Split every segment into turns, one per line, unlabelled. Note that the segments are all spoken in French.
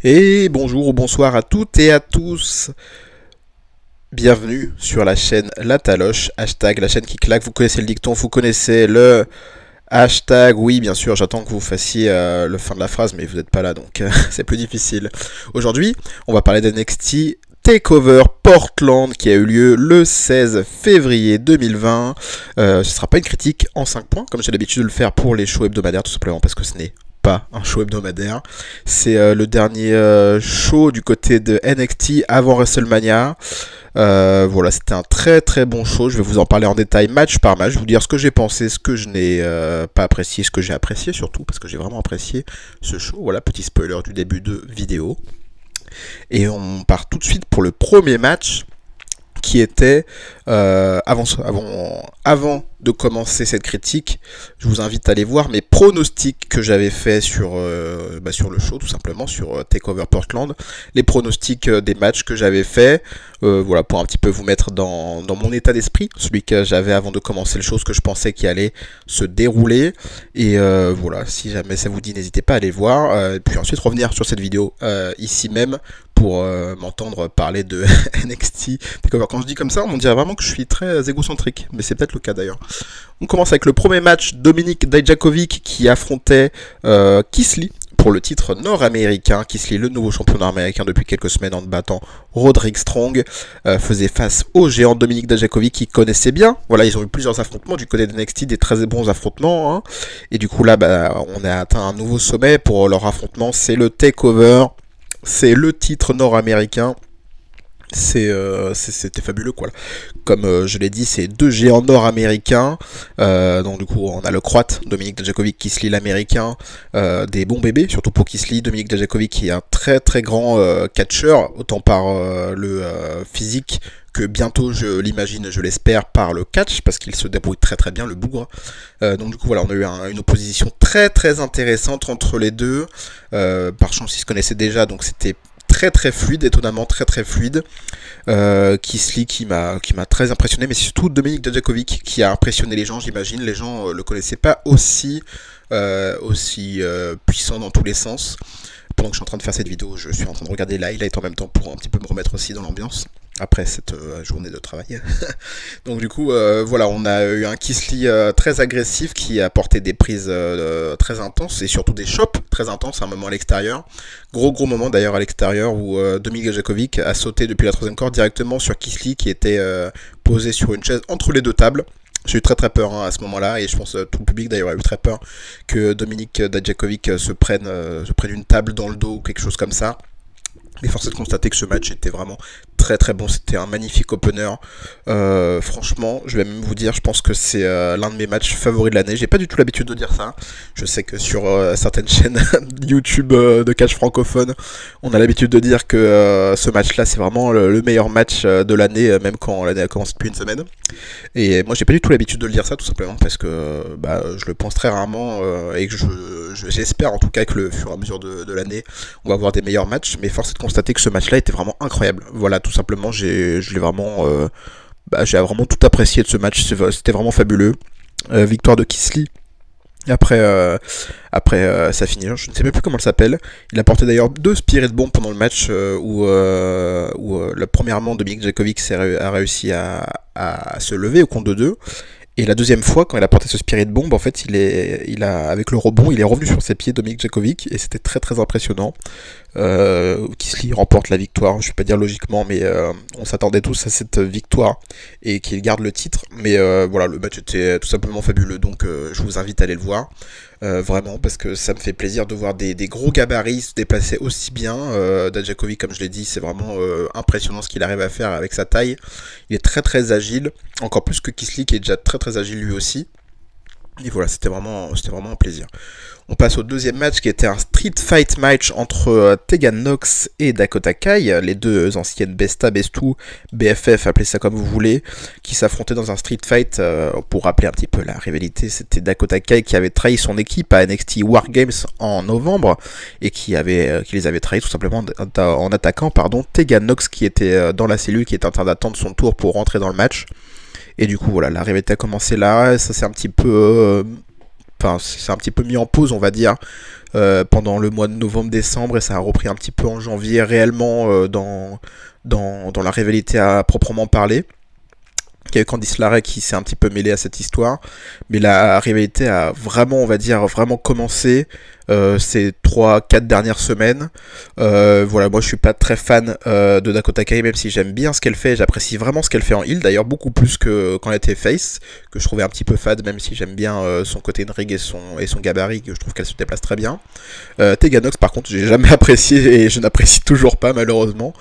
Et bonjour ou bonsoir à toutes et à tous. Bienvenue sur la chaîne La Taloche, hashtag la chaîne qui claque. Vous connaissez le dicton, vous connaissez le hashtag. Oui, bien sûr, j'attends que vous fassiez le fin de la phrase, mais vous n'êtes pas là, donc c'est plus difficile. Aujourd'hui, on va parler d'NXT Takeover Portland qui a eu lieu le 16 février 2020. Ce ne sera pas une critique en 5 points, comme j'ai l'habitude de le faire pour les shows hebdomadaires, tout simplement parce que ce n'est pas un show hebdomadaire. C'est le dernier show du côté de NXT avant WrestleMania. Voilà, c'était un très très bon show. Je vais vous en parler en détail match par match. Je vais vous dire ce que j'ai pensé, ce que je n'ai pas apprécié, ce que j'ai apprécié surtout, parce que j'ai vraiment apprécié ce show. Voilà, petit spoiler du début de vidéo. Et on part tout de suite pour le premier match qui était avant de commencer cette critique, je vous invite à aller voir mes pronostics que j'avais fait sur le show, tout simplement, sur Takeover Portland. Les pronostics des matchs que j'avais fait, voilà, pour un petit peu vous mettre dans mon état d'esprit, celui que j'avais avant de commencer le show, ce que je pensais qui allait se dérouler. Et voilà, si jamais ça vous dit, n'hésitez pas à aller voir. Et puis ensuite revenir sur cette vidéo ici même pour m'entendre parler de NXT Takeover. Quand je dis comme ça, on dirait vraiment que je suis très égocentrique, mais c'est peut-être le cas d'ailleurs. On commence avec le premier match, Dominik Dijakovic qui affrontait Keith Lee pour le titre nord-américain. Keith Lee, le nouveau champion nord-américain depuis quelques semaines en battant Roderick Strong, faisait face au géant Dominik Dijakovic qui connaissait bien. Voilà, ils ont eu plusieurs affrontements du côté de NXT, des très bons affrontements, hein. Et du coup là, on a atteint un nouveau sommet pour leur affrontement, c'est le Takeover. C'est le titre nord-américain. C'était fabuleux quoi. Comme je l'ai dit, c'est deux géants nord-américains. Donc du coup, on a le croate Dominik Dijakovic, Keith Lee l'américain, des bons bébés, surtout pour Keith Lee. Dominik Dijakovic qui est un très très grand catcheur, autant par le physique que bientôt, je l'imagine, je l'espère, par le catch, parce qu'il se débrouille très très bien, le bougre. Donc du coup, voilà, on a eu une opposition très très intéressante entre les deux. Par chance, ils se connaissaient déjà, donc c'était très très fluide, étonnamment très très fluide. Keith Lee qui m'a très impressionné, mais surtout Dominik Dijakovic qui a impressionné les gens, j'imagine. Les gens le connaissaient pas aussi puissant dans tous les sens. Pendant que je suis en train de faire cette vidéo, je suis en train de regarder l'highlight en même temps pour un petit peu me remettre aussi dans l'ambiance après cette journée de travail. Donc du coup, voilà, on a eu un Keith Lee très agressif qui a porté des prises très intenses et surtout des chops très intenses à un moment à l'extérieur. Gros moment d'ailleurs à l'extérieur où Dominik Dijakovic a sauté depuis la troisième corde directement sur Keith Lee qui était posé sur une chaise entre les deux tables. J'ai eu très très peur à ce moment-là, et je pense que tout le public d'ailleurs a eu très peur que Dominik Dijakovic se prenne une table dans le dos ou quelque chose comme ça. Mais force est de constater que ce match était vraiment très très bon, c'était un magnifique opener. Franchement, je vais même vous dire, je pense que c'est l'un de mes matchs favoris de l'année. J'ai pas du tout l'habitude de dire ça. Je sais que sur certaines chaînes YouTube de catch francophone, on a l'habitude de dire que ce match-là, c'est vraiment le meilleur match de l'année, même quand l'année a commencé depuis une semaine. Et moi, j'ai pas du tout l'habitude de le dire ça, tout simplement parce que je le pense très rarement et que j'espère en tout cas que le fur et à mesure de l'année, on va avoir des meilleurs matchs. Mais force est de constater que ce match-là était vraiment incroyable. Voilà, tout simplement, j'ai vraiment tout apprécié de ce match. C'était vraiment fabuleux. Victoire de Keith Lee. Après sa finisher, je ne sais même plus comment elle s'appelle. Il a porté d'ailleurs 2 Spirit Bombs pendant le match où premièrement Dominik Dijakovic a réussi à se lever au compte de 2. Et la deuxième fois, quand il a porté ce Spirit Bomb, en fait, avec le rebond, il est revenu sur ses pieds, Dominik Dijakovic, et c'était très très impressionnant. Keith Lee remporte la victoire, je ne vais pas dire logiquement, mais on s'attendait tous à cette victoire et qu'il garde le titre. Mais voilà, le match était tout simplement fabuleux, donc je vous invite à aller le voir. Vraiment, parce que ça me fait plaisir de voir des gros gabarits se déplacer aussi bien. Dijakovic, comme je l'ai dit, c'est vraiment impressionnant ce qu'il arrive à faire avec sa taille. Il est très très agile, encore plus que Keith Lee qui est déjà très très agile lui aussi. Et voilà, c'était vraiment un plaisir. On passe au deuxième match qui était un street fight match entre Tegan Nox et Dakota Kai, les deux anciennes Besta, Bestou, BFF, appelez ça comme vous voulez, qui s'affrontaient dans un street fight. Pour rappeler un petit peu la rivalité, c'était Dakota Kai qui avait trahi son équipe à NXT War Games en novembre et qui les avait trahis tout simplement en attaquant Tegan Nox qui était dans la cellule, qui était en train d'attendre son tour pour rentrer dans le match. Et du coup, voilà, la rivalité a commencé là, ça s'est un petit peu enfin, c'est un petit peu mis en pause, on va dire, pendant le mois de novembre-décembre, et ça a repris un petit peu en janvier réellement dans la rivalité à proprement parler. Il y a eu Candice LeRae qui s'est un petit peu mêlé à cette histoire, mais la rivalité a vraiment, on va dire, vraiment commencé ces 3-4 dernières semaines. Voilà, moi je suis pas très fan de Dakota Kai, même si j'aime bien ce qu'elle fait, j'apprécie vraiment ce qu'elle fait en heel, d'ailleurs beaucoup plus que quand elle était face, que je trouvais un petit peu fade, même si j'aime bien son côté de ring et son gabarit, que je trouve qu'elle se déplace très bien. Tegan Nox par contre j'ai jamais apprécié et je n'apprécie toujours pas malheureusement,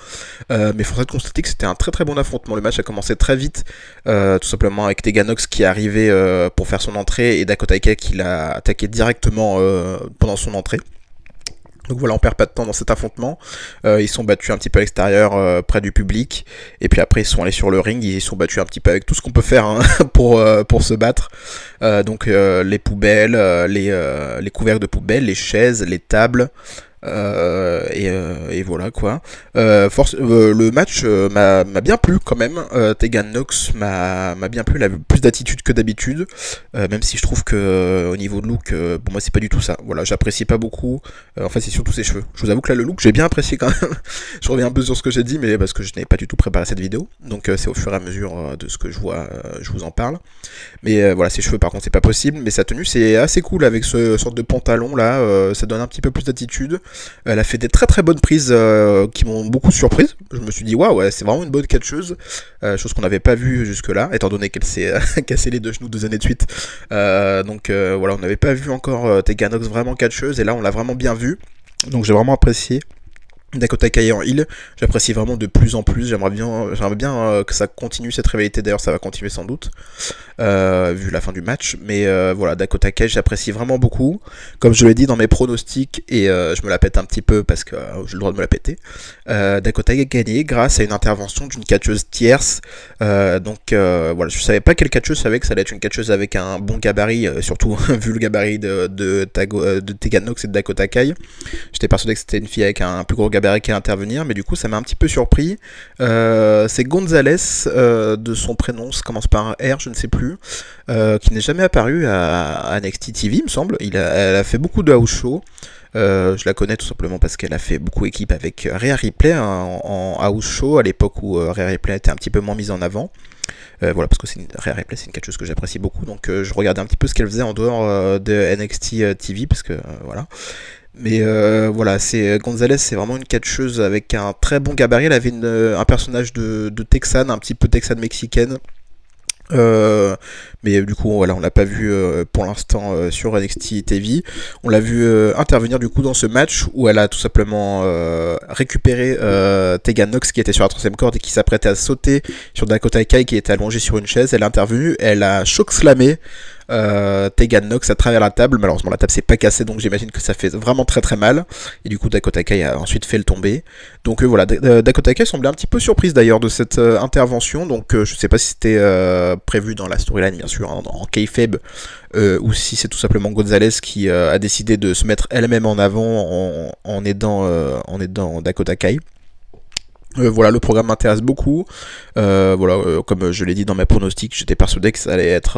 mais force est de constater que c'était un très très bon affrontement. Le match a commencé très vite, tout simplement avec Tegan Nox qui est arrivé pour faire son entrée et Dakota Kai qui l'a attaqué directement pendant son entrée. Donc voilà, on perd pas de temps dans cet affrontement. Ils sont battus un petit peu à l'extérieur, près du public. Et puis après, ils sont allés sur le ring. Ils sont battus un petit peu avec tout ce qu'on peut faire hein, pour se battre. Donc les poubelles, les couvercles de poubelles, les chaises, les tables. Et voilà quoi. Le match m'a bien plu quand même. Tegan Nox m'a bien plu. Elle a plus d'attitude que d'habitude, même si je trouve que au niveau de look, pour moi c'est pas du tout ça. Voilà, j'apprécie pas beaucoup. En fait, c'est surtout ses cheveux. Je vous avoue que là le look j'ai bien apprécié quand même. Je reviens un peu sur ce que j'ai dit, mais parce que je n'ai pas du tout préparé cette vidéo. Donc c'est au fur et à mesure de ce que je vois, je vous en parle. Mais voilà, ses cheveux par contre c'est pas possible. Mais sa tenue c'est assez cool avec ce sorte de pantalon là. Ça donne un petit peu plus d'attitude. Elle a fait des très très bonnes prises qui m'ont beaucoup surprise. Je me suis dit waouh, ouais, c'est vraiment une bonne catcheuse, chose qu'on n'avait pas vue jusque là, étant donné qu'elle s'est cassé les deux genoux 2 années de suite. Donc voilà, on n'avait pas vu encore Tegan Nox vraiment catcheuse, et là on l'a vraiment bien vue. Donc j'ai vraiment apprécié. Dakota Kai en heel, j'apprécie vraiment de plus en plus. J'aimerais bien que ça continue cette rivalité. D'ailleurs, ça va continuer sans doute, vu la fin du match. Mais voilà, Dakota Kai, j'apprécie vraiment beaucoup. Comme je l'ai dit dans mes pronostics, et je me la pète un petit peu parce que j'ai le droit de me la péter. Dakota Kai a gagné grâce à une intervention d'une catcheuse tierce. Donc voilà, je savais pas quelle catcheuse, je savais que ça allait être une catcheuse avec un bon gabarit, surtout vu le gabarit de Tegan Nox et de Dakota Kai. J'étais persuadé que c'était une fille avec un plus gros gabarit qui à intervenir, mais du coup ça m'a un petit peu surpris. C'est Gonzalez, de son prénom, ça commence par un R, je ne sais plus, qui n'est jamais apparu à NXT TV, il me semble. Elle a fait beaucoup de house show. Je la connais tout simplement parce qu'elle a fait beaucoup équipe avec Rhea Ripley en house show à l'époque où Rhea Ripley était un petit peu moins mise en avant. Voilà, parce que Rhea Ripley c'est une catcheuse que j'apprécie beaucoup, donc je regardais un petit peu ce qu'elle faisait en dehors de NXT TV, parce que voilà. Mais voilà, Gonzalez, c'est vraiment une catcheuse avec un très bon gabarit. Elle avait un personnage de Texane, un petit peu Texane mexicaine. Mais du coup voilà, on l'a pas vu pour l'instant sur NXT TV. On l'a vu intervenir du coup dans ce match où elle a tout simplement récupéré Tegan Nox qui était sur la 3ème corde et qui s'apprêtait à sauter sur Dakota Kai qui était allongée sur une chaise. Elle est intervenue, elle a choc-slamé Tegan Nox à travers la table. Malheureusement la table s'est pas cassée, donc j'imagine que ça fait vraiment très très mal, et du coup Dakota Kai a ensuite fait le tomber. Donc voilà, Dakota Kai semblait un petit peu surprise d'ailleurs de cette intervention. Donc je sais pas si c'était prévu dans la storyline bien sûr, hein, en kayfabe, ou si c'est tout simplement Gonzalez qui a décidé de se mettre elle-même en avant en aidant Dakota Kai. Voilà, le programme m'intéresse beaucoup. Voilà, comme je l'ai dit dans mes pronostics, j'étais persuadé que ça allait être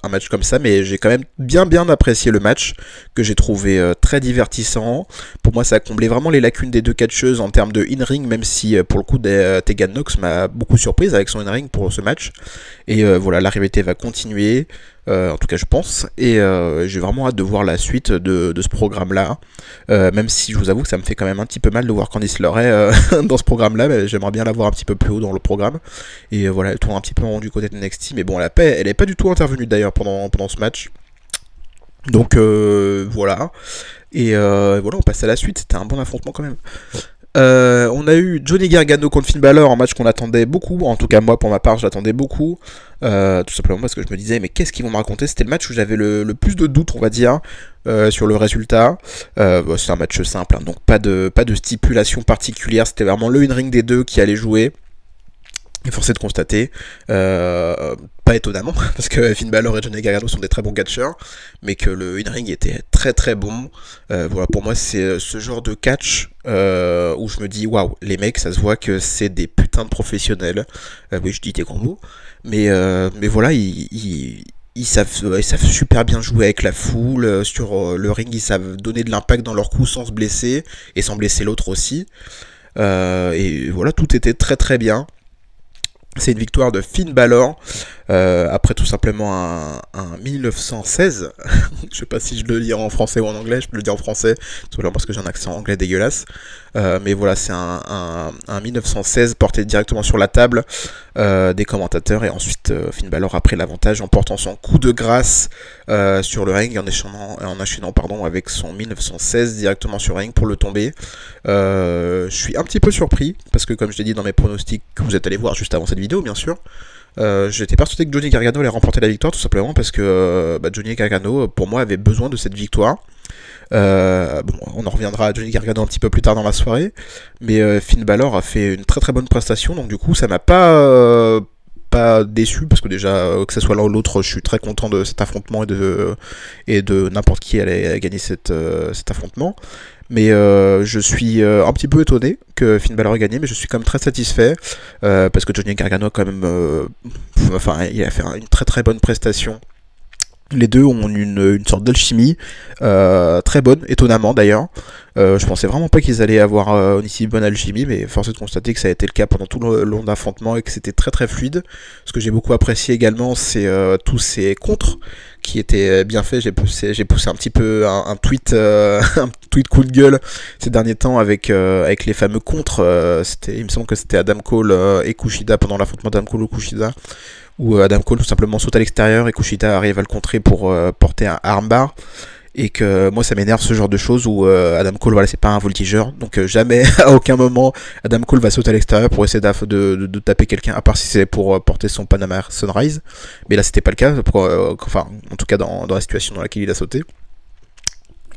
un match comme ça, mais j'ai quand même bien apprécié le match, que j'ai trouvé très divertissant. Pour moi, ça a comblé vraiment les lacunes des deux catcheuses en termes de in-ring, même si pour le coup, Tegan Nox m'a beaucoup surprise avec son in-ring pour ce match. Et voilà, la rivalité va continuer. En tout cas je pense, et j'ai vraiment hâte de voir la suite de ce programme là, même si je vous avoue que ça me fait quand même un petit peu mal de voir Candice LeRae dans ce programme là. J'aimerais bien la voir un petit peu plus haut dans le programme, et voilà, elle tourne un petit peu en rond du côté de NXT, mais bon, elle n'est pas du tout intervenue d'ailleurs pendant ce match, donc voilà, et voilà, on passe à la suite. C'était un bon affrontement quand même. On a eu Johnny Gargano contre Finn Balor, un match qu'on attendait beaucoup, en tout cas moi pour ma part je l'attendais beaucoup, tout simplement parce que je me disais mais qu'est-ce qu'ils vont me raconter. C'était le match où j'avais le plus de doutes, on va dire, sur le résultat. C'est un match simple, hein, donc pas de stipulation particulière, c'était vraiment le in-ring des deux qui allait jouer. Et force est de constater, pas étonnamment, parce que Finn Balor et Johnny Gargano sont des très bons catcheurs, mais que le in-ring était très très bon. Voilà, pour moi c'est ce genre de catch où je me dis waouh, les mecs, ça se voit que c'est des putains de professionnels. Oui, je dis des grands mots, mais voilà, ils savent super bien jouer avec la foule, sur le ring, ils savent donner de l'impact dans leurs coups sans se blesser, et sans blesser l'autre aussi. Et voilà, tout était très très bien. C'est une victoire de Finn Balor, après tout simplement un 1916. Je sais pas si je le lis en français ou en anglais, je peux le dire en français, tout simplement parce que j'ai un accent anglais dégueulasse. Mais voilà, c'est un 1916 porté directement sur la table des commentateurs, et ensuite Finn Balor a pris l'avantage en portant son coup de grâce sur le ring, en enchaînant avec son 1916 directement sur le ring pour le tomber. Je suis un petit peu surpris, parce que comme je l'ai dit dans mes pronostics, que vous êtes allé voir juste avant cette vidéo bien sûr, j'étais persuadé que Johnny Gargano allait remporter la victoire, tout simplement parce que Johnny Gargano, pour moi, avait besoin de cette victoire. Bon, on en reviendra à Johnny Gargano un petit peu plus tard dans la soirée, mais Finn Balor a fait une très très bonne prestation, donc du coup ça m'a pas déçu, parce que déjà, que ce soit l'un ou l'autre, je suis très content de cet affrontement et de n'importe qui allait gagner cet affrontement. Mais je suis un petit peu étonné que Finn Balor ait gagné, mais je suis quand même très satisfait, parce que Johnny Gargano a quand même, il a fait une très très bonne prestation. Les deux ont une sorte d'alchimie très bonne, étonnamment d'ailleurs. Je pensais vraiment pas qu'ils allaient avoir une si bonne alchimie, mais force est de constater que ça a été le cas pendant tout le long d'affrontement et que c'était très très fluide. Ce que j'ai beaucoup apprécié également, c'est tous ces contres qui étaient bien faits. J'ai poussé un petit peu un tweet, un tweet coup de gueule ces derniers temps avec les fameux contres. Il me semble que c'était Adam Cole et Kushida pendant l'affrontement d'Adam Cole ou Kushida, où Adam Cole tout simplement saute à l'extérieur et Kushida arrive à le contrer pour porter un armbar. Et que moi ça m'énerve ce genre de choses où Adam Cole, voilà, c'est pas un voltigeur, donc jamais à aucun moment Adam Cole va sauter à l'extérieur pour essayer de taper quelqu'un, à part si c'est pour porter son Panama Sunrise, mais là c'était pas le cas, enfin en tout cas dans la situation dans laquelle il a sauté.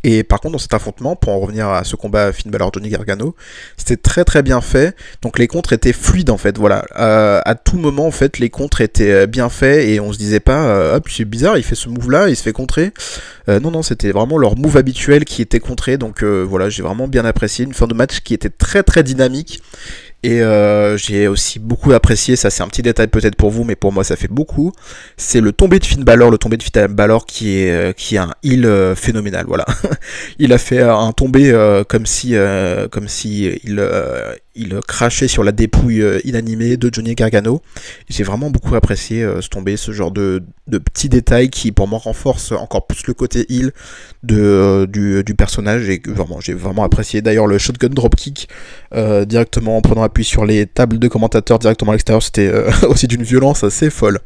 Et par contre, dans cet affrontement, pour en revenir à ce combat Finn Balor-Johnny Gargano, c'était très très bien fait. Donc les contres étaient fluides en fait. Voilà, à tout moment en fait, les contres étaient bien faits et on se disait pas, ah c'est bizarre, il fait ce move là, il se fait contrer. Non, c'était vraiment leur move habituel qui était contré. Donc voilà, j'ai vraiment bien apprécié une fin de match qui était très très dynamique. Et j'ai aussi beaucoup apprécié, ça c'est un petit détail peut-être pour vous, mais pour moi ça fait beaucoup, c'est le tombé de Finn Balor, qui est un heel phénoménal, voilà. Il a fait un tombé comme si il crachait sur la dépouille inanimée de Johnny Gargano. J'ai vraiment beaucoup apprécié ce tombé, ce genre de petits détails qui pour moi renforcent encore plus le côté heel du personnage, et vraiment j'ai vraiment apprécié. D'ailleurs le shotgun dropkick directement en prenant appui sur les tables de commentateurs directement à l'extérieur, c'était aussi d'une violence assez folle.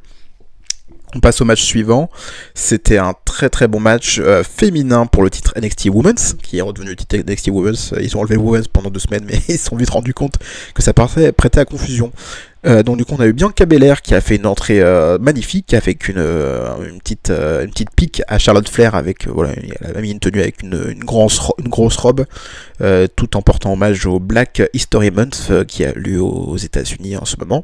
On passe au match suivant. C'était un très très bon match féminin pour le titre NXT Women's, qui est redevenu le titre NXT Women's. Ils ont enlevé Women's pendant 2 semaines, mais ils se sont vite rendus compte que ça prêtait à confusion. Donc du coup on a eu Bianca Belair qui a fait une entrée magnifique, avec une petite pique à Charlotte Flair, avec voilà, elle a mis une tenue avec une grosse robe, tout en portant hommage au Black History Month qui a lieu aux États-Unis en ce moment.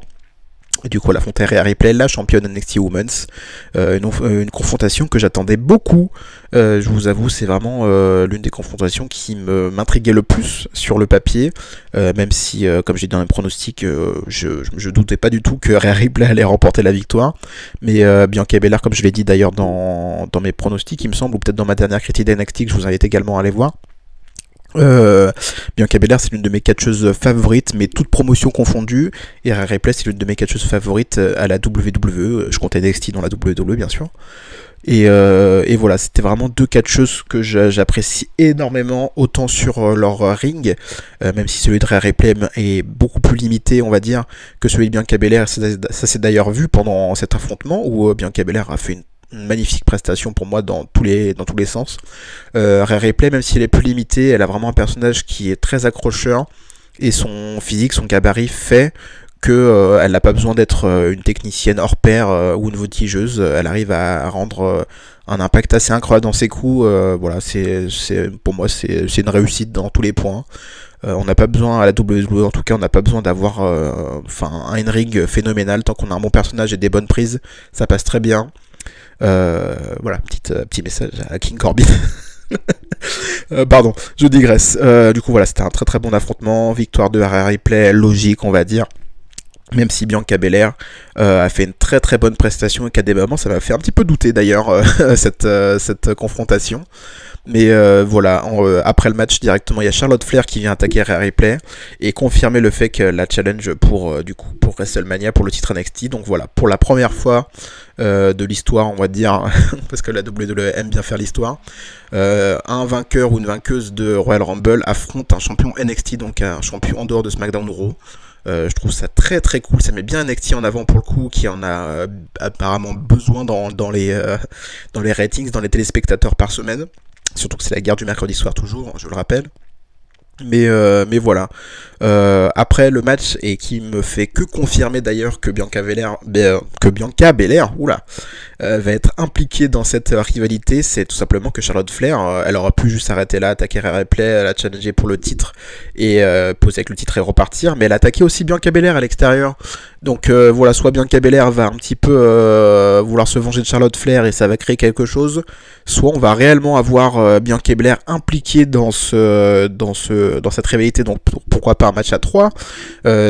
Et du coup, elle affrontait Rhea Ripley, la championne NXT Women's. Une confrontation que j'attendais beaucoup. Je vous avoue, c'est vraiment l'une des confrontations qui m'intriguait le plus sur le papier. Même si, comme j'ai dit dans mes pronostics, je doutais pas du tout que Rhea Ripley allait remporter la victoire. Mais Bianca Belair, comme je l'ai dit d'ailleurs dans mes pronostics, il me semble, ou peut-être dans ma dernière critique d'NXT que je vous invite également à aller voir. Bianca Belair, c'est l'une de mes catcheuses favorites, mais toutes promotions confondues, et Rhea Ripley, c'est l'une de mes catcheuses favorites à la WWE. Je comptais NXT dans la WWE bien sûr. Et voilà, c'était vraiment deux catcheuses que j'apprécie énormément, autant sur leur ring, même si celui de Rhea Ripley est beaucoup plus limité, on va dire, que celui de Bianca Belair. Ça s'est d'ailleurs vu pendant cet affrontement où Bianca Belair a fait une magnifique prestation pour moi dans tous les sens. Rhea Ripley, même si elle est plus limitée, elle a vraiment un personnage qui est très accrocheur, et son physique, son gabarit fait que elle n'a pas besoin d'être une technicienne hors pair ou une voltigeuse. Elle arrive à rendre un impact assez incroyable dans ses coups. Voilà, pour moi c'est une réussite dans tous les points. On n'a pas besoin, à la WWE en tout cas, on n'a pas besoin d'avoir un in-ring phénoménal. Tant qu'on a un bon personnage et des bonnes prises, ça passe très bien. Voilà, petit message à King Corbin. Pardon, je digresse. Du coup voilà, c'était un très très bon affrontement, victoire de Rhea Ripley, logique on va dire. Même si Bianca Belair a fait une très très bonne prestation et qu'à des moments ça m'a fait un petit peu douter d'ailleurs cette confrontation. Mais voilà, après le match directement, il y a Charlotte Flair qui vient attaquer Rhea Ripley et confirmer le fait que la challenge pour du coup pour WrestleMania pour le titre NXT. Donc voilà, pour la première fois de l'histoire, on va dire, parce que la WWE aime bien faire l'histoire, un vainqueur ou une vainqueuse de Royal Rumble affronte un champion NXT, donc un champion en dehors de SmackDown ou Raw. Je trouve ça très très cool, ça met bien NXT en avant pour le coup, qui en a apparemment besoin dans les ratings, dans les téléspectateurs par semaine. Surtout que c'est la guerre du mercredi soir toujours, je le rappelle. Mais voilà. Après le match, et qui me fait que confirmer d'ailleurs que Bianca Belair va être impliquée dans cette rivalité, c'est tout simplement que Charlotte Flair, elle aurait pu juste s'arrêter là, attaquer Rhea Ripley, la challenger pour le titre et poser avec le titre et repartir, mais elle a attaqué aussi Bianca Belair à l'extérieur. Donc voilà, soit Bianca Belair va un petit peu vouloir se venger de Charlotte Flair et ça va créer quelque chose, soit on va réellement avoir Bianca Belair impliquée dans cette rivalité, donc pourquoi pas un match à 3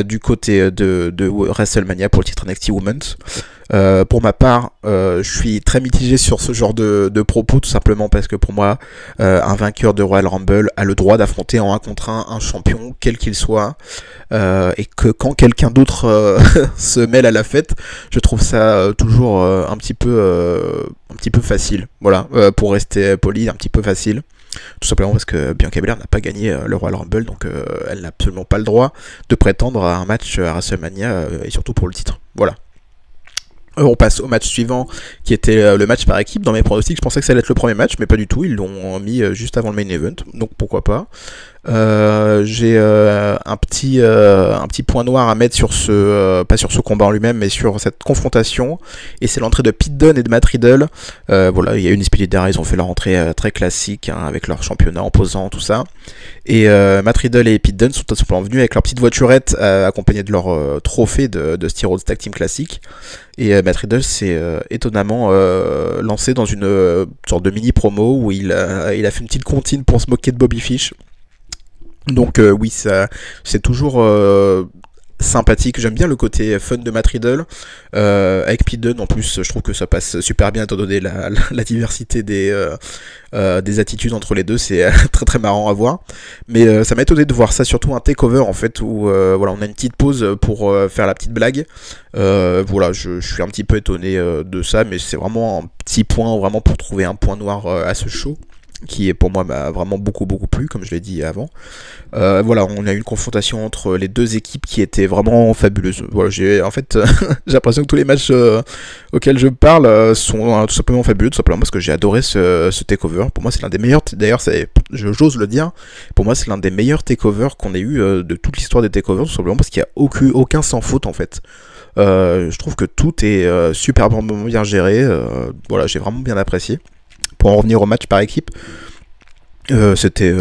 du côté de WrestleMania pour le titre NXT Women's. Pour ma part, je suis très mitigé sur ce genre de propos, tout simplement parce que pour moi, un vainqueur de Royal Rumble a le droit d'affronter en 1 contre 1 un champion, quel qu'il soit, et que quand quelqu'un d'autre se mêle à la fête, je trouve ça toujours un petit peu facile. Voilà, pour rester poli, un petit peu facile. Tout simplement parce que Bianca Belair n'a pas gagné le Royal Rumble, donc elle n'a absolument pas le droit de prétendre à un match à WrestleMania, et surtout pour le titre. Voilà. On passe au match suivant, qui était le match par équipe. Dans mes pronostics, je pensais que ça allait être le premier match, mais pas du tout. Ils l'ont mis juste avant le main event, donc pourquoi pas. J'ai un petit point noir à mettre sur pas sur ce combat en lui-même, mais sur cette confrontation, et c'est l'entrée de Pete Dunne et de Matt Riddle. Voilà, il y a une Espelidera, ils ont fait leur entrée très classique, hein, avec leur championnat en posant, tout ça. Et Matt Riddle et Pete Dunne sont tout simplement venus avec leur petite voiturette, accompagnés de leur trophée de Steroids Tag Team classique. Et Matt Riddle s'est étonnamment lancé dans une sorte de mini promo où il a fait une petite comptine pour se moquer de Bobby Fish. Donc oui, ça c'est toujours sympathique. J'aime bien le côté fun de Matt Riddle. Avec Pete Dunne en plus, je trouve que ça passe super bien étant donné la diversité des attitudes entre les deux. C'est très très marrant à voir. Mais ça m'a étonné de voir ça, surtout un takeover en fait, où voilà, on a une petite pause pour faire la petite blague. Voilà, je suis un petit peu étonné de ça, mais c'est vraiment un petit point, vraiment pour trouver un point noir à ce show, qui est pour moi m'a vraiment beaucoup plu, comme je l'ai dit avant. Voilà, on a eu une confrontation entre les deux équipes qui était vraiment fabuleuse. Voilà, j'ai l'impression que tous les matchs auxquels je parle sont tout simplement fabuleux, tout simplement parce que j'ai adoré ce takeover. Pour moi, c'est l'un des meilleurs, d'ailleurs, j'ose le dire, pour moi, c'est l'un des meilleurs takeovers qu'on ait eu de toute l'histoire des takeovers, tout simplement parce qu'il n'y a aucun sans faute en fait. Je trouve que tout est super bien géré. Voilà, j'ai vraiment bien apprécié. Pour en revenir au match par équipe, c'était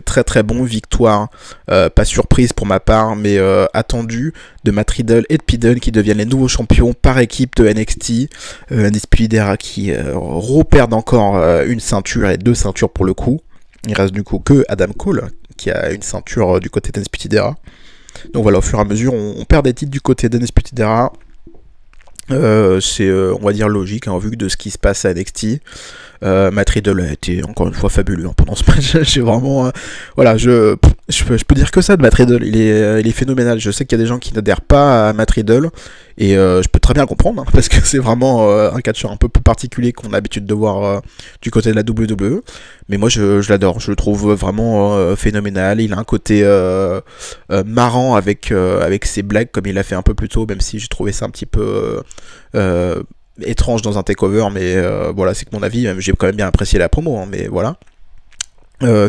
très très bon. Victoire, pas surprise pour ma part, mais attendue, de Matt Riddle et de Pete Dunne, qui deviennent les nouveaux champions par équipe de NXT. Espelidera qui reperdent encore une ceinture, et 2 ceintures pour le coup. Il reste du coup que Adam Cole qui a une ceinture du côté d'Espelidera. Donc voilà, au fur et à mesure, on perd des titres du côté d'Espelidera. C'est on va dire logique, hein, vu de ce qui se passe à NXT. Matt Riddle a été encore une fois fabuleux, hein, pendant ce match. J'ai vraiment voilà, je peux dire que ça de Matt Riddle. Il est phénoménal. Je sais qu'il y a des gens qui n'adhèrent pas à Matt Riddle, et je peux très bien le comprendre, hein, parce que c'est vraiment un catcheur un peu plus particulier qu'on a l'habitude de voir du côté de la WWE. Mais moi je l'adore, je le trouve vraiment phénoménal. Il a un côté marrant avec ses blagues, comme il l'a fait un peu plus tôt, même si j'ai trouvé ça un petit peu étrange dans un takeover, mais voilà, c'est que mon avis, j'ai quand même bien apprécié la promo, hein, mais voilà.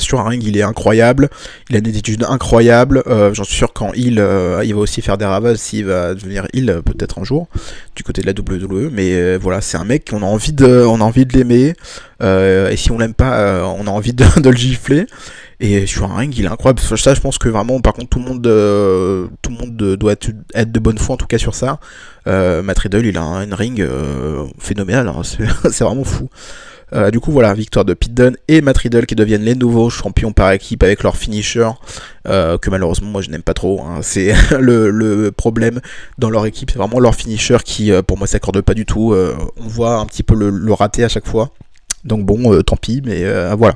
Sur un ring, il est incroyable, il a une attitude incroyable. J'en suis sûr qu'en heel, il va aussi faire des ravages s'il va devenir heel peut-être un jour du côté de la WWE. Mais voilà, c'est un mec qu'on a envie de l'aimer, et si on l'aime pas, on a envie de le gifler. Et sur un ring, il est incroyable. Ça, je pense que vraiment, par contre, tout le monde doit être de bonne foi, en tout cas sur ça. Matt Riddle, il a un ring phénoménal, hein, c'est vraiment fou. Du coup voilà, victoire de Pete Dunne et Matt Riddle qui deviennent les nouveaux champions par équipe avec leur finisher, que malheureusement moi je n'aime pas trop, hein. C'est le problème dans leur équipe, c'est vraiment leur finisher qui pour moi s'accorde pas du tout, on voit un petit peu le rater à chaque fois, donc bon tant pis, mais voilà.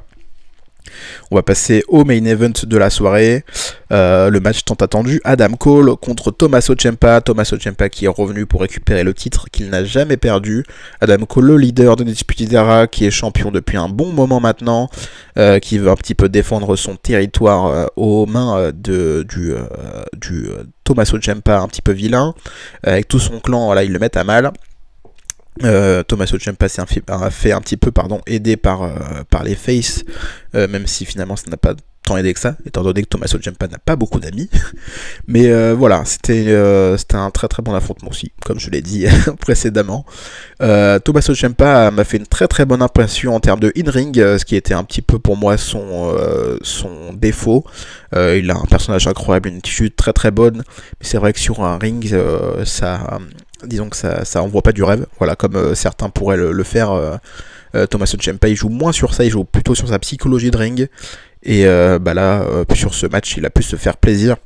On va passer au main event de la soirée, le match tant attendu, Adam Cole contre Tommaso Ciampa. Tommaso Ciampa qui est revenu pour récupérer le titre qu'il n'a jamais perdu. Adam Cole, le leader de Undisputed Era, qui est champion depuis un bon moment maintenant, qui veut un petit peu défendre son territoire aux mains du Tommaso Ciampa un petit peu vilain. Avec tout son clan, voilà, ils le mettent à mal. Tommaso Ciampa s'est fait un petit peu aider par les faces, même si finalement ça n'a pas tant aidé que ça, étant donné que Tommaso Ciampa n'a pas beaucoup d'amis. Mais voilà, c'était un très très bon affrontement aussi, comme je l'ai dit précédemment. Tommaso Ciampa m'a fait une très très bonne impression en termes de in-ring, ce qui était un petit peu pour moi son défaut. Il a un personnage incroyable, une attitude très très bonne, mais c'est vrai que sur un ring, disons que ça envoie pas du rêve, voilà, comme certains pourraient le faire. Tommaso Ciampa il joue moins sur ça, il joue plutôt sur sa psychologie de ring, et là sur ce match il a pu se faire plaisir.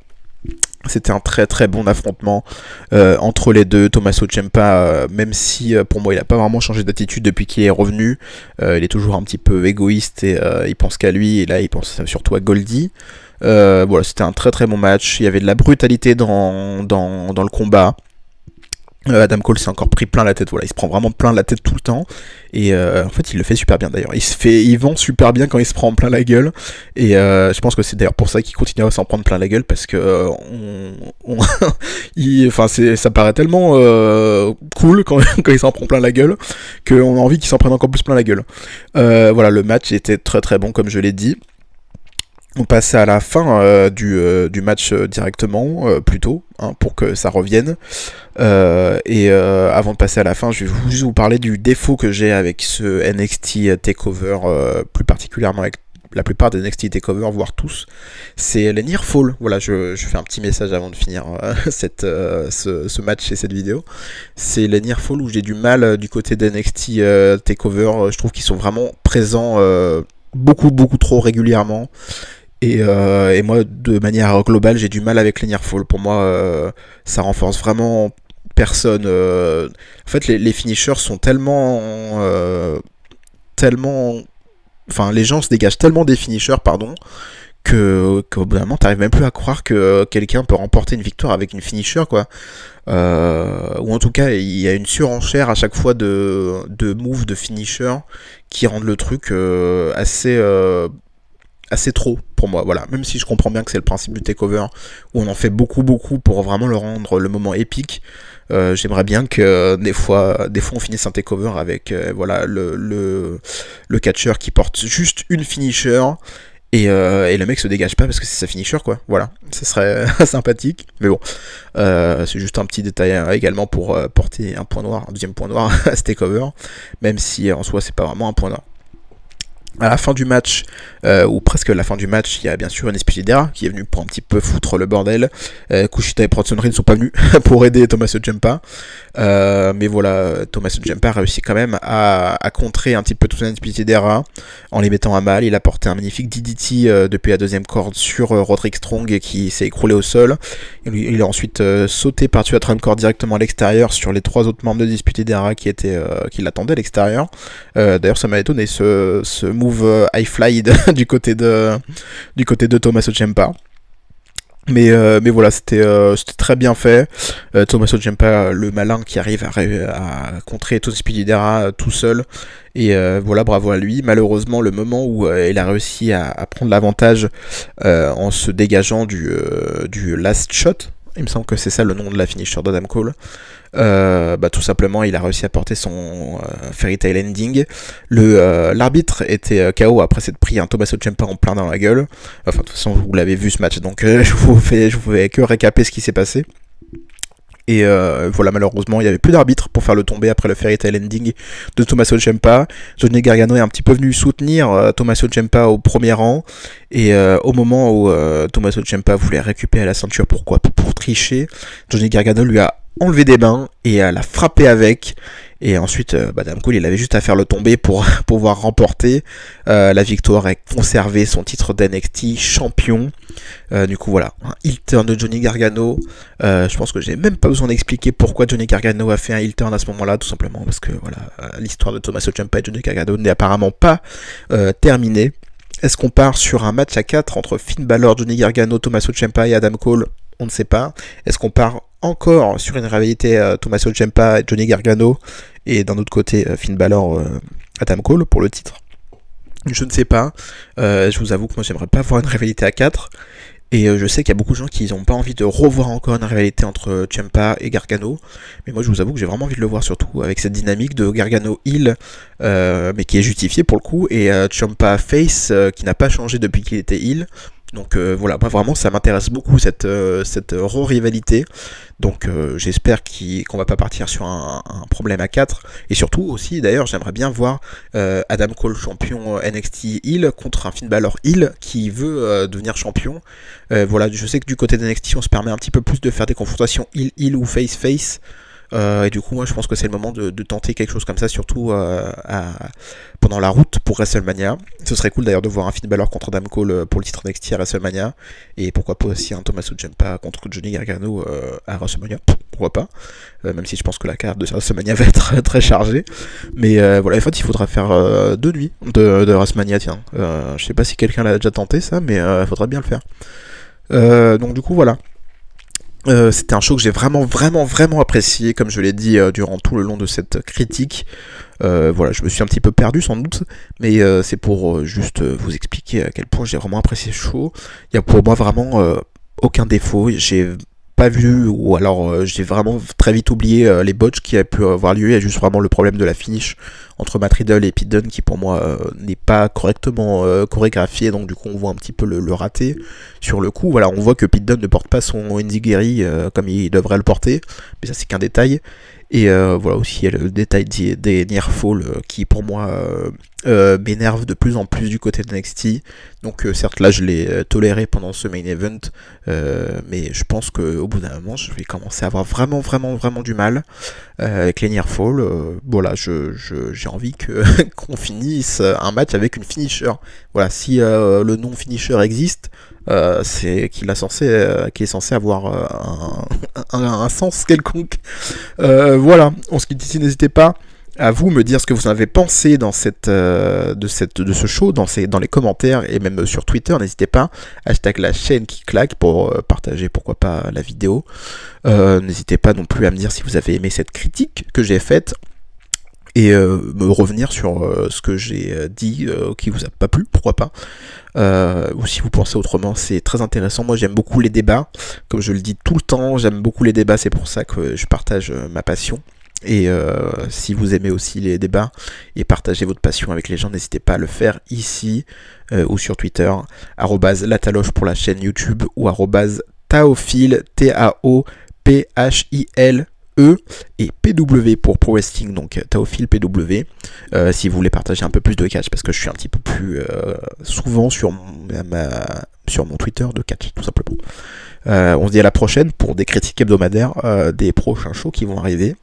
C'était un très très bon affrontement entre les deux. Tommaso Ciampa, même si pour moi il n'a pas vraiment changé d'attitude depuis qu'il est revenu, il est toujours un petit peu égoïste et il pense qu'à lui, et là il pense surtout à Goldie. Voilà, c'était un très très bon match, il y avait de la brutalité dans le combat. Adam Cole s'est encore pris plein la tête, voilà, il se prend vraiment plein la tête tout le temps, et en fait il le fait super bien d'ailleurs, il vend super bien quand il se prend plein la gueule, et je pense que c'est d'ailleurs pour ça qu'il continue à s'en prendre plein la gueule, parce que ça paraît tellement cool quand il s'en prend plein la gueule, qu'on a envie qu'il s'en prenne encore plus plein la gueule. Voilà, le match était très très bon comme je l'ai dit. On passe à la fin du match directement, plutôt, hein, pour que ça revienne. Avant de passer à la fin, je vais juste vous parler du défaut que j'ai avec ce NXT Takeover, plus particulièrement avec la plupart des NXT Takeover, voire tous. C'est les Near Fall. Voilà, je fais un petit message avant de finir ce match et cette vidéo. C'est les Near Fall où j'ai du mal du côté des NXT Takeover. Je trouve qu'ils sont vraiment présents beaucoup trop régulièrement. Et moi, de manière globale, j'ai du mal avec les Near Fall. Pour moi, ça renforce vraiment personne. En fait, les finishers sont tellement... Enfin, les gens se dégagent tellement des finishers, qu'au bout d'un moment, t'arrives même plus à croire que quelqu'un peut remporter une victoire avec une finisher, quoi. Ou en tout cas, il y a une surenchère à chaque fois de moves, de finisher, qui rendent le truc assez trop pour moi, voilà, même si je comprends bien que c'est le principe du takeover où on en fait beaucoup pour vraiment le rendre le moment épique. J'aimerais bien que des fois on finisse un takeover avec voilà, le catcheur qui porte juste une finisher et le mec se dégage pas parce que c'est sa finisher, quoi. Voilà, ce serait sympathique, mais bon, c'est juste un petit détail également pour porter un point noir, un deuxième point noir à ce takeover, même si en soi c'est pas vraiment un point noir. À la fin du match, ou presque à la fin du match, il y a bien sûr Undisputed Era qui est venu pour un petit peu foutre le bordel. Kushida et Bronson Reed ne sont pas venus pour aider Tommaso Ciampa. Mais voilà, Tommaso Ciampa a réussi quand même à contrer un petit peu tout Undisputed Era en les mettant à mal. Il a porté un magnifique DDT depuis la deuxième corde sur Roderick Strong qui s'est écroulé au sol. Il a ensuite sauté par-dessus la troisième corde directement à l'extérieur sur les trois autres membres de Undisputed Era qui l'attendaient à l'extérieur. D'ailleurs, ça m'a étonné ce move high fly du côté de Tommaso Ciampa. Mais voilà, c'était très bien fait. Tommaso Ciampa, le malin qui arrive à contrer Undisputed Era tout seul. Et voilà, bravo à lui. Malheureusement, le moment où il a réussi à prendre l'avantage en se dégageant du last shot, il me semble que c'est ça le nom de la finisher d'Adam Cole. Tout simplement, il a réussi à porter son Fairy Tail Ending. L'arbitre était KO après s'être pris un Tommaso Ciampa en plein dans la gueule. Enfin, de toute façon, vous l'avez vu ce match, donc je vous fais que récaper ce qui s'est passé. Et voilà, malheureusement, il n'y avait plus d'arbitre pour faire le tomber après le Fairy Tail Ending de Tommaso Ciampa. Johnny Gargano est un petit peu venu soutenir Tommaso Ciampa au premier rang. Et au moment où Tommaso Ciampa voulait récupérer la ceinture, pourquoi? Pour tricher, Johnny Gargano lui a enlevé des mains et l'a frappé avec. Et ensuite, Adam Cole, il avait juste à faire le tomber pour pouvoir remporter la victoire et conserver son titre d'NXT champion. Du coup, voilà, un heel turn de Johnny Gargano. Je pense que j'ai même pas besoin d'expliquer pourquoi Johnny Gargano a fait un heel turn à ce moment-là, tout simplement parce que voilà, l'histoire de Tommaso Ciampa et Johnny Gargano n'est apparemment pas terminée. Est-ce qu'on part sur un match à 4 entre Finn Balor, Johnny Gargano, Tommaso Ciampa et Adam Cole? On ne sait pas. Est-ce qu'on part encore sur une rivalité Tommaso Ciampa et Johnny Gargano et d'un autre côté Finn Balor, Adam Cole pour le titre? Je ne sais pas. Je vous avoue que moi j'aimerais pas voir une rivalité à 4. Et je sais qu'il y a beaucoup de gens qui n'ont pas envie de revoir encore une rivalité entre Ciampa et Gargano. Mais moi je vous avoue que j'ai vraiment envie de le voir, surtout avec cette dynamique de Gargano heel, mais qui est justifiée pour le coup, et Ciampa face, qui n'a pas changé depuis qu'il était heel. Donc voilà, moi vraiment ça m'intéresse beaucoup cette rivalité. Donc j'espère qu'on va pas partir sur un problème à 4. Et surtout aussi d'ailleurs j'aimerais bien voir Adam Cole champion NXT heel contre un Finn Balor heel qui veut devenir champion. Voilà, je sais que du côté d'NXT on se permet un petit peu plus de faire des confrontations heel ou face. Et du coup moi je pense que c'est le moment de tenter quelque chose comme ça, surtout pendant la route pour WrestleMania. Ce serait cool d'ailleurs de voir un Finn Balor contre Adam Cole pour le titre NXT à WrestleMania, et pourquoi pas aussi un Tommaso Ciampa contre Johnny Gargano à WrestleMania, pourquoi pas, même si je pense que la carte de WrestleMania va être très chargée. Mais voilà, en fait il faudra faire 2 nuits de WrestleMania, tiens. Je sais pas si quelqu'un l'a déjà tenté ça, mais il faudrait bien le faire. Donc du coup voilà. C'était un show que j'ai vraiment apprécié, comme je l'ai dit durant tout le long de cette critique. Voilà, je me suis un petit peu perdu sans doute, mais c'est pour juste vous expliquer à quel point j'ai vraiment apprécié ce show. Il y a pour moi vraiment aucun défaut. J'ai pas vu, ou alors j'ai vraiment très vite oublié les botches qui avaient pu avoir lieu. Il y a juste vraiment le problème de la finish entre Matt Riddle et Pete Dunne qui pour moi n'est pas correctement chorégraphié, donc du coup on voit un petit peu le raté sur le coup. Voilà, on voit que Pete Dunne ne porte pas son enziguri comme il devrait le porter, mais ça c'est qu'un détail. Et voilà aussi il y a le détail des near fall qui pour moi m'énerve de plus en plus du côté de NXT. Donc certes là je l'ai toléré pendant ce main event, mais je pense qu'au bout d'un moment je vais commencer à avoir vraiment du mal avec les near fall. Voilà, j'ai envie qu'on finisse un match avec une finisher. Voilà, si le nom finisher existe, c'est qu'il est censé avoir un sens quelconque. Voilà, on se quitte ici, n'hésitez pas à vous me dire ce que vous en avez pensé de ce show dans les commentaires et même sur Twitter. N'hésitez pas, hashtag la chaîne qui claque pour partager pourquoi pas la vidéo. N'hésitez pas non plus à me dire si vous avez aimé cette critique que j'ai faite, et me revenir sur ce que j'ai dit qui vous a pas plu, pourquoi pas. Ou si vous pensez autrement, c'est très intéressant. Moi j'aime beaucoup les débats, comme je le dis tout le temps, j'aime beaucoup les débats, c'est pour ça que je partage ma passion. Et si vous aimez aussi les débats et partagez votre passion avec les gens, n'hésitez pas à le faire ici ou sur Twitter, @lataloche pour la chaîne YouTube, ou @taophile, TAOPHILE et PW pour Pro Wrestling, donc Taophile PW, si vous voulez partager un peu plus de catch, parce que je suis un petit peu plus souvent sur mon Twitter de catch, tout simplement. On se dit à la prochaine pour des critiques hebdomadaires des prochains shows qui vont arriver,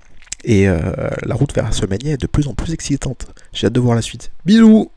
et la route vers WrestleMania est de plus en plus excitante. J'ai hâte de voir la suite. Bisous.